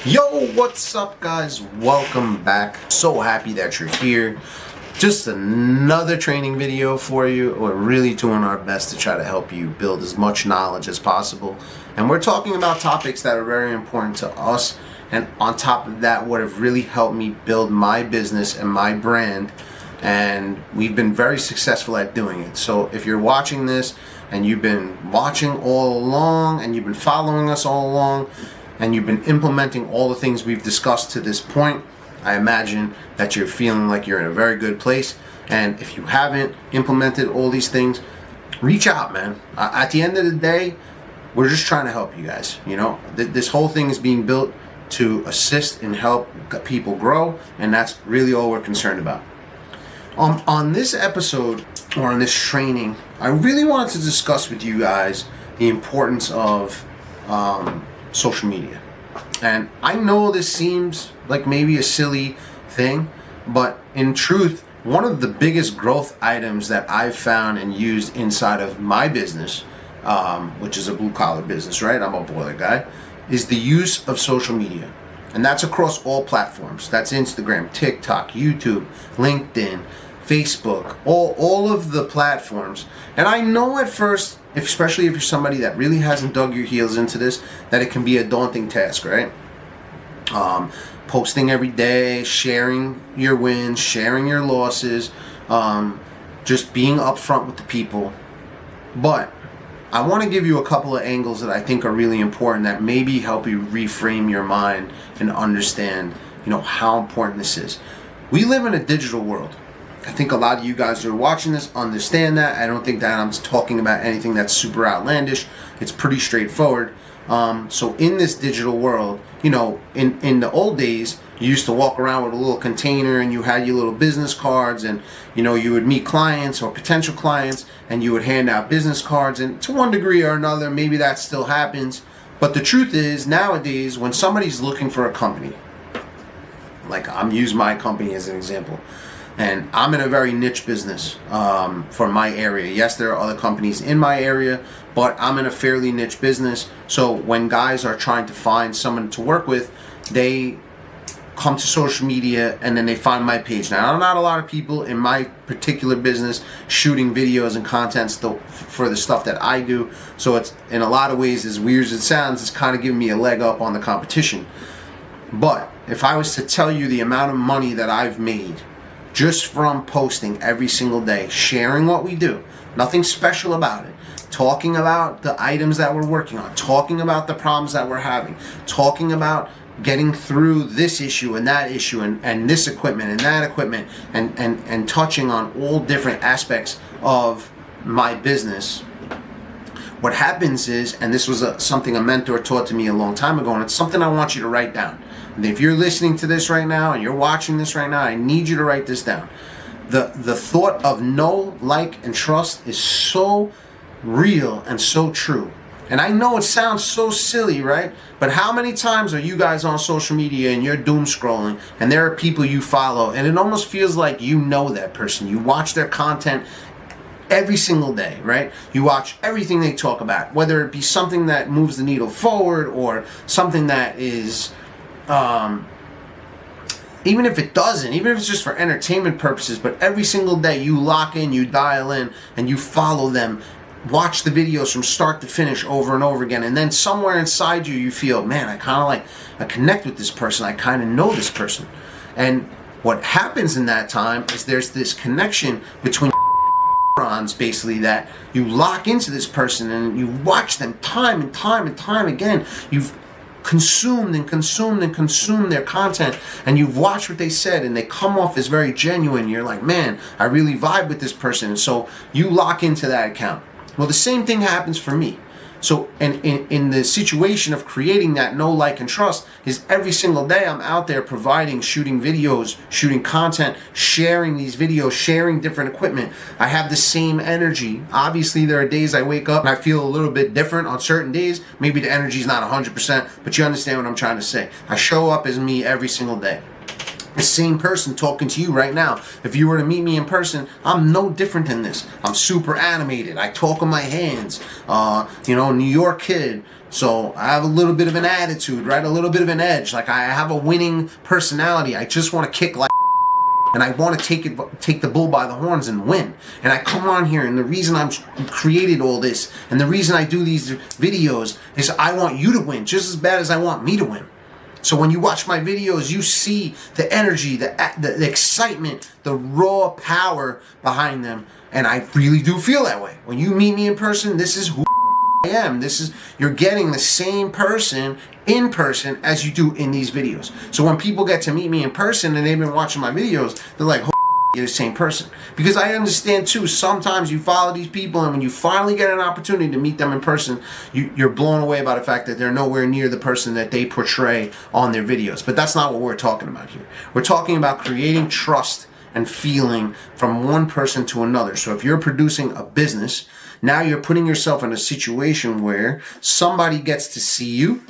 Yo, what's up guys? Welcome back. So happy that you're here. Just another training video for you. We're really doing our best to try to help you build as much knowledge as possible. And we're talking about topics that are very important to us. And on top of that, what have really helped me build my business and my brand. And we've been very successful at doing it. So if you're watching this and you've been watching all along and you've been following us all along, and you've been implementing all the things we've discussed to this point, I imagine that you're feeling like you're in a very good place. And if you haven't implemented all these things, reach out, man. At the end of the day, we're just trying to help you guys. You know, this whole thing is being built to assist and help people grow, and that's really all we're concerned about. On this episode, or on this training, I really wanted to discuss with you guys the importance of social media. And I know this seems like maybe a silly thing, but in truth, one of the biggest growth items that I've found and used inside of my business, which is a blue collar business, right? I'm a boiler guy, is the use of social media. And that's across all platforms. That's Instagram, TikTok, YouTube, LinkedIn, Facebook, all of the platforms. And I know at first, especially if you're somebody that really hasn't dug your heels into this, that it can be a daunting task, right? Posting every day, sharing your wins, sharing your losses, just being upfront with the people. But I want to give you a couple of angles that I think are really important that maybe help you reframe your mind and understand, how important this is. We live in a digital world. I think a lot of you guys who are watching this understand that. I don't think that I'm talking about anything that's super outlandish. It's pretty straightforward. So in this digital world, in the old days, you used to walk around with a little container and you had your little business cards, and you would meet clients or potential clients and you would hand out business cards, and to one degree or another, maybe that still happens. But the truth is, nowadays, when somebody's looking for a company, like I'm using my company as an example, and I'm in a very niche business for my area. Yes, there are other companies in my area, but I'm in a fairly niche business. So when guys are trying to find someone to work with, they come to social media and then they find my page. Now, not a lot of people in my particular business shooting videos and content for the stuff that I do. So it's, in a lot of ways, as weird as it sounds, it's kind of giving me a leg up on the competition. But if I was to tell you the amount of money that I've made just from posting every single day, sharing what we do, nothing special about it, talking about the items that we're working on, talking about the problems that we're having, talking about getting through this issue and that issue and this equipment and that equipment, and touching on all different aspects of my business. What happens is, and this was something a mentor taught to me a long time ago, and it's something I want you to write down. And if you're listening to this right now and you're watching this right now, I need you to write this down. The thought of know, like, and trust is so real and so true. And I know it sounds so silly, right? But how many times are you guys on social media and you're doom scrolling and there are people you follow and it almost feels like you know that person. You watch their content every single day, right? You watch everything they talk about, whether it be something that moves the needle forward or something that is, even if it doesn't, even if it's just for entertainment purposes, but every single day you lock in, you dial in, and you follow them, watch the videos from start to finish over and over again, and then somewhere inside you feel, man, I connect with this person, I kind of know this person. And what happens in that time is there's this connection between neurons, basically, that you lock into this person and you watch them time and time and time again. You've consumed their content, and you've watched what they said, and they come off as very genuine. You're like, man, I really vibe with this person, and so you lock into that account. Well, the same thing happens for me. So in the situation of creating that know, like, and trust is every single day I'm out there providing, shooting videos, shooting content, sharing these videos, sharing different equipment. I have the same energy. Obviously, there are days I wake up and I feel a little bit different on certain days. Maybe the energy's not 100%, but you understand what I'm trying to say. I show up as me every single day. the same person talking to you right now. If you were to meet me in person, I'm no different than this. I'm super animated. I talk with my hands. New York kid. So I have a little bit of an attitude, right? A little bit of an edge. Like I have a winning personality. I just want to kick like, and I want to take the bull by the horns and win. And I come on here, and the reason I'm created all this, and the reason I do these videos is I want you to win just as bad as I want me to win. So when you watch my videos, you see the energy, the excitement, the raw power behind them. And I really do feel that way. When you meet me in person, this is who I am. You're getting the same person in person as you do in these videos. So when people get to meet me in person and they've been watching my videos, they're like, you're the same person. Because I understand too, sometimes you follow these people, and when you finally get an opportunity to meet them in person, you're blown away by the fact that they're nowhere near the person that they portray on their videos. But that's not what we're talking about here. We're talking about creating trust and feeling from one person to another. So if you're producing a business, now you're putting yourself in a situation where somebody gets to see you.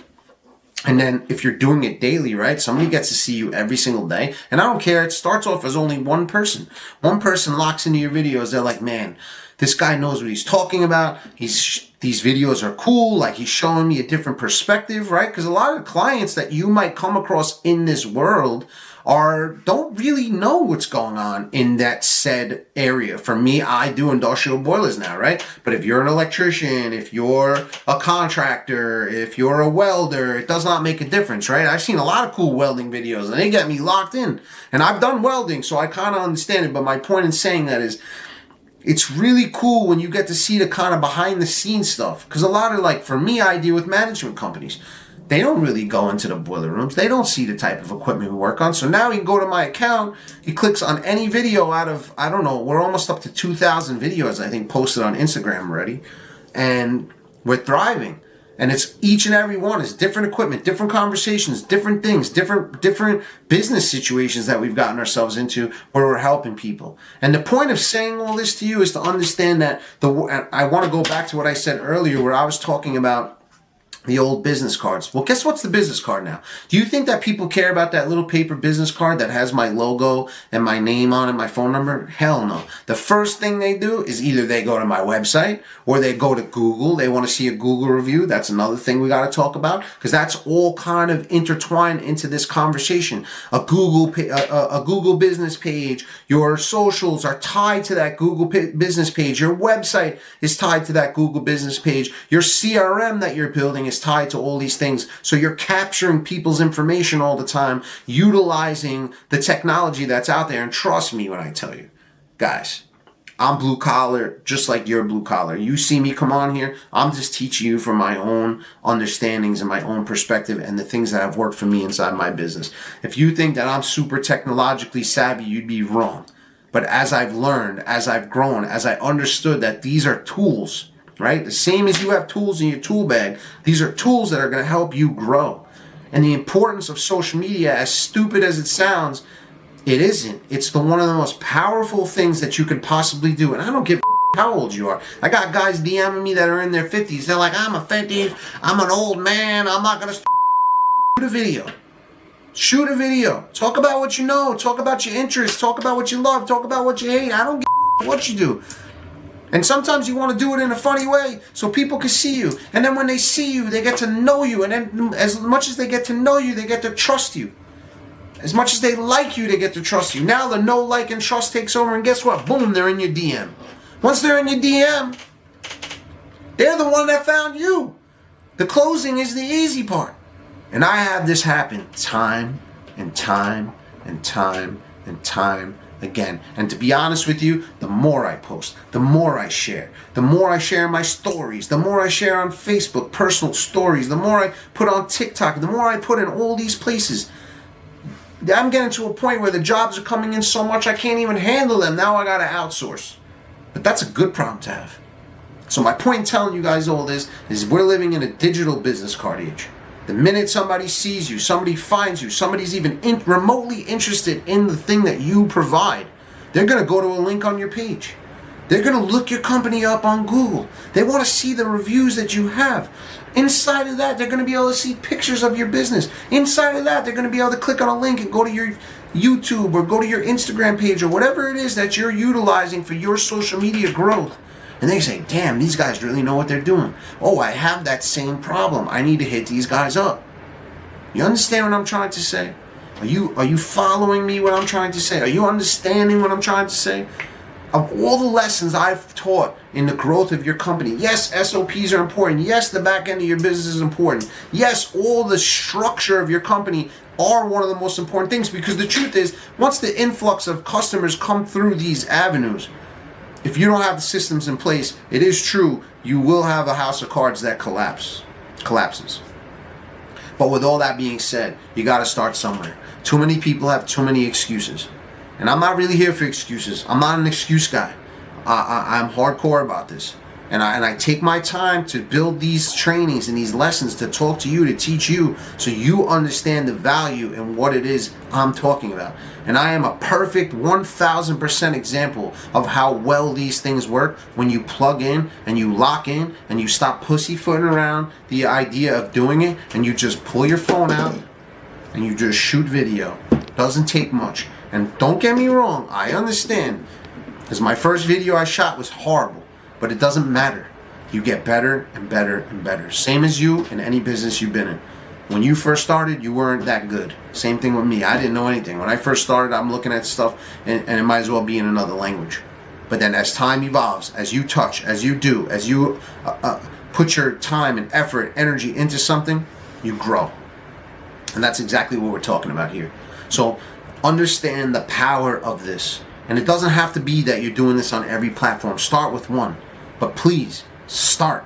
And then if you're doing it daily, right, somebody gets to see you every single day. And I don't care, it starts off as only one person. One person locks into your videos. They're like, man, this guy knows what he's talking about. These videos are cool. Like, he's showing me a different perspective, right? Because a lot of clients that you might come across in this world don't really know what's going on in that said area. For me, I do industrial boilers now, right? But if you're an electrician, if you're a contractor, if you're a welder, it does not make a difference, right? I've seen a lot of cool welding videos, and they get me locked in. And I've done welding, so I kind of understand it. But my point in saying that is, it's really cool when you get to see the kind of behind the scenes stuff. Because a lot of, like, for me, I deal with management companies. They don't really go into the boiler rooms. They don't see the type of equipment we work on. So now he can go to my account. He clicks on any video out of, I don't know, we're almost up to 2,000 videos, I think, posted on Instagram already. And we're thriving. And it's each and every one is different equipment, different conversations, different things, different business situations that we've gotten ourselves into where we're helping people. And the point of saying all this to you is to understand that I want to go back to what I said earlier where I was talking about the old business cards. Well, guess what's the business card now? Do you think that people care about that little paper business card that has my logo and my name on it, my phone number? Hell no. The first thing they do is either they go to my website or they go to Google. They want to see a Google review. That's another thing we got to talk about, because that's all kind of intertwined into this conversation. A Google business page, your socials are tied to that Google business page. Your website is tied to that Google business page. Your CRM that you're building is tied to all these things. So you're capturing people's information all the time, utilizing the technology that's out there. And trust me when I tell you, guys, I'm blue collar just like you're blue collar. You see me come on here, I'm just teaching you from my own understandings and my own perspective and the things that have worked for me inside my business. If you think that I'm super technologically savvy, you'd be wrong. But as I've learned, as I've grown, as I understood that these are tools, right? The same as you have tools in your tool bag, these are tools that are going to help you grow. And the importance of social media, as stupid as it sounds, it isn't. It's one of the most powerful things that you could possibly do. And I don't give a how old you are. I got guys DMing me that are in their 50s. They're like, I'm a 50s, I'm an old man, I'm not going to shoot a video. Shoot a video. Talk about what you know. Talk about your interests. Talk about what you love. Talk about what you hate. I don't give a what you do. And sometimes you want to do it in a funny way so people can see you. And then when they see you, they get to know you. And then as much as they get to know you, they get to trust you. As much as they like you, they get to trust you. Now the know, like, and trust takes over. And guess what? Boom, they're in your DM. Once they're in your DM, they're the one that found you. The closing is the easy part. And I have this happen time and time and time and time again. And to be honest with you, the more I post, the more I share. The more I share my stories, the more I share on Facebook, personal stories, the more I put on TikTok, the more I put in all these places. I'm getting to a point where the jobs are coming in so much I can't even handle them. Now I got to outsource. But that's a good problem to have. So my point in telling you guys all this is we're living in a digital business card age. The minute somebody sees you, somebody finds you, somebody's even remotely interested in the thing that you provide, they're going to go to a link on your page. They're going to look your company up on Google. They want to see the reviews that you have. Inside of that, they're going to be able to see pictures of your business. Inside of that, they're going to be able to click on a link and go to your YouTube or go to your Instagram page or whatever it is that you're utilizing for your social media growth. And they say, damn, these guys really know what they're doing. Oh, I have that same problem. I need to hit these guys up. You understand what I'm trying to say? Are you following me what I'm trying to say? Are you understanding what I'm trying to say? Of all the lessons I've taught in the growth of your company, yes, SOPs are important. Yes, the back end of your business is important. Yes, all the structure of your company are one of the most important things, because the truth is, once the influx of customers come through these avenues, if you don't have the systems in place, it is true, you will have a house of cards that collapses. But with all that being said, you got to start somewhere. Too many people have too many excuses. And I'm not really here for excuses. I'm not an excuse guy. I'm hardcore about this. And I take my time to build these trainings and these lessons to talk to you, to teach you, so you understand the value and what it is I'm talking about. And I am a perfect 1000% example of how well these things work when you plug in and you lock in and you stop pussyfooting around the idea of doing it, and you just pull your phone out and you just shoot video. Doesn't take much. And don't get me wrong, I understand, because my first video I shot was horrible, but it doesn't matter. You get better and better and better. Same as you in any business you've been in. When you first started, you weren't that good. Same thing with me. I didn't know anything. When I first started, I'm looking at stuff and it might as well be in another language. But then as time evolves, as you touch, as you do, as you put your time and effort, energy into something, you grow. And that's exactly what we're talking about here. So understand the power of this. And it doesn't have to be that you're doing this on every platform. Start with one. But please, start.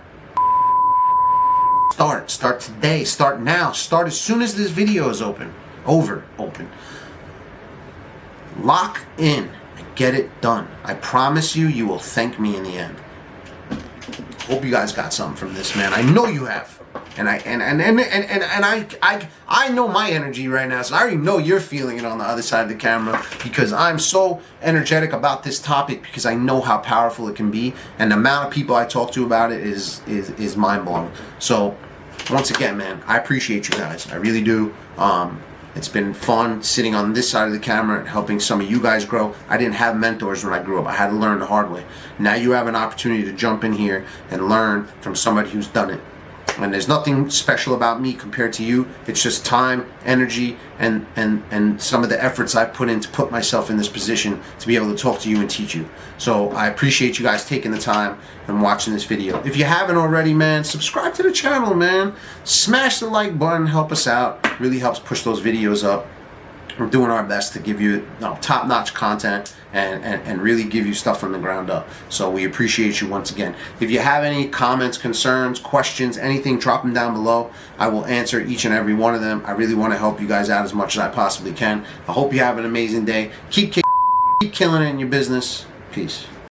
Start today. Start now. Start as soon as this video is open. Lock in and get it done. I promise you, you will thank me in the end. Hope you guys got something from this, man. I know you have. And I know my energy right now, so I already know you're feeling it on the other side of the camera, because I'm so energetic about this topic, because I know how powerful it can be, and the amount of people I talk to about it is mind-blowing. So once again, man, I appreciate you guys. I really do. It's been fun sitting on this side of the camera and helping some of you guys grow. I didn't have mentors when I grew up. I had to learn the hard way. Now you have an opportunity to jump in here and learn from somebody who's done it. And there's nothing special about me compared to you. It's just time, energy, and some of the efforts I've put in to put myself in this position to be able to talk to you and teach you. So I appreciate you guys taking the time and watching this video. If you haven't already, man, subscribe to the channel, man. Smash the like button, help us out. It really helps push those videos up. We're doing our best to give you top-notch content and really give you stuff from the ground up. So we appreciate you once again. If you have any comments, concerns, questions, anything, drop them down below. I will answer each and every one of them. I really want to help you guys out as much as I possibly can. I hope you have an amazing day. Keep killing it in your business. Peace.